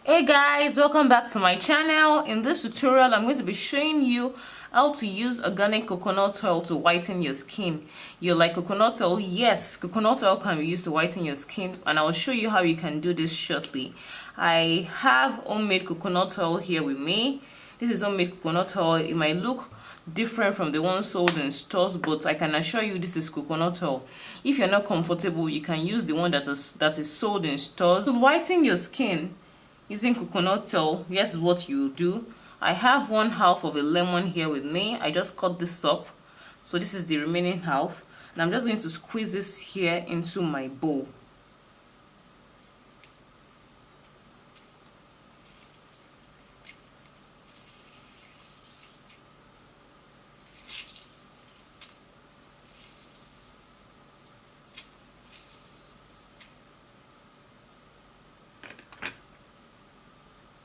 Hey guys, welcome back to my channel. In this tutorial I'm going to be showing you how to use organic coconut oil to whiten your skin. You like coconut oil? Yes, coconut oil can be used to whiten your skin, and I'll show you how you can do this shortly. I have homemade coconut oil here with me. This is homemade coconut oil. It might look different from the one sold in stores, but I can assure you this is coconut oil. If you're not comfortable, you can use the one that is sold in stores. To whiten your skin using coconut oil, here's what you do. I have 1/2 of a lemon here with me. I just cut this off, so this is the remaining half, and I'm just going to squeeze this here into my bowl.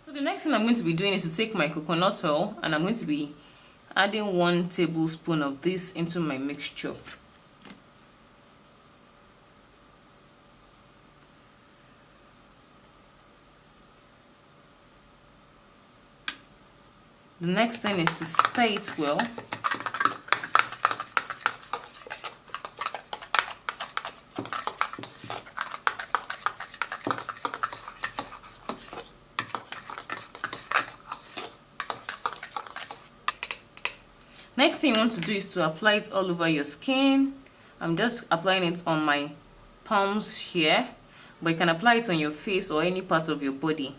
So the next thing I'm going to be doing is to take my coconut oil, and I'm going to be adding 1 tablespoon of this into my mixture. The next thing is to stir it well. Next thing you want to do is to apply it all over your skin. I'm just applying it on my palms here, but you can apply it on your face or any part of your body.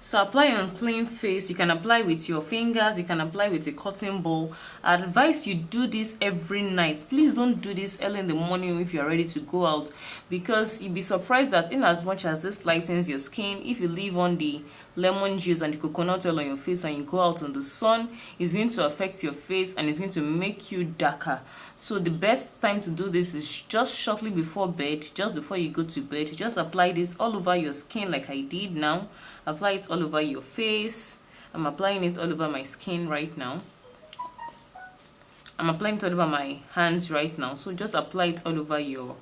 So apply on clean face. You can apply with your fingers, you can apply with a cotton ball. I advise you do this every night. Please don't do this early in the morning if you're ready to go out, because you'll be surprised that in as much as this lightens your skin, if you leave on the lemon juice and the coconut oil on your face and you go out in the sun, it's going to affect your face and it's going to make you darker. So the best time to do this is just shortly before bed, just before you go to bed. Just apply this all over your skin like I did now. Apply it all over your face. I'm applying it all over my skin right now. I'm applying it all over my hands right now. So just apply it all over your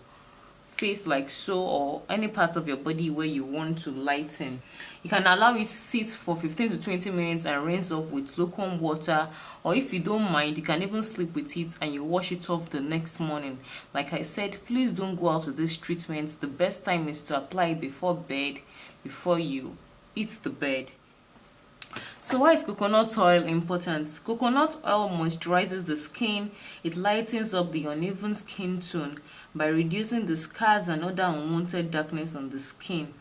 face like so, or any part of your body where you want to lighten. You can allow it sit for 15 to 20 minutes and rinse off with lukewarm water, or if you don't mind, you can even sleep with it and you wash it off the next morning. Like I said, please don't go out with this treatment. The best time is to apply it before bed, before you eat the bed. So why is coconut oil important? Coconut oil moisturizes the skin. It lightens up the uneven skin tone by reducing the scars and other unwanted darkness on the skin.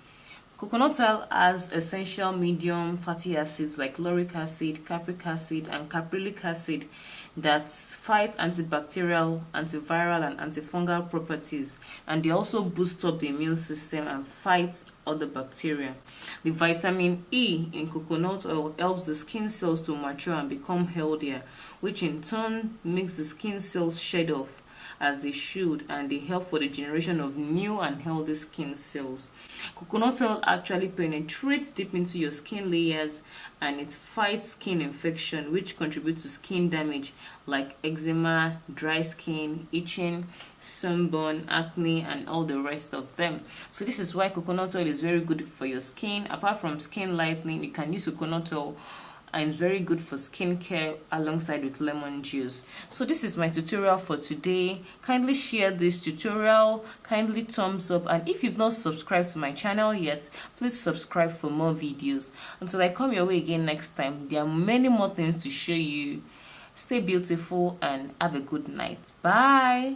Coconut oil has essential medium fatty acids like lauric acid, capric acid, and caprylic acid that fight antibacterial, antiviral, and antifungal properties, and they also boost up the immune system and fight other bacteria. The vitamin E in coconut oil helps the skin cells to mature and become healthier, which in turn makes the skin cells shed off as they should, and they help for the generation of new and healthy skin cells. Coconut oil actually penetrates deep into your skin layers and it fights skin infection, which contributes to skin damage like eczema, dry skin, itching, sunburn, acne, and all the rest of them. So this is why coconut oil is very good for your skin. Apart from skin lightening, you can use coconut oil, and it's very good for skincare alongside with lemon juice. So this is my tutorial for today. Kindly share this tutorial, kindly thumbs up, and if you've not subscribed to my channel yet, please subscribe for more videos. Until I come your way again next time, there are many more things to show you. Stay beautiful and have a good night. Bye.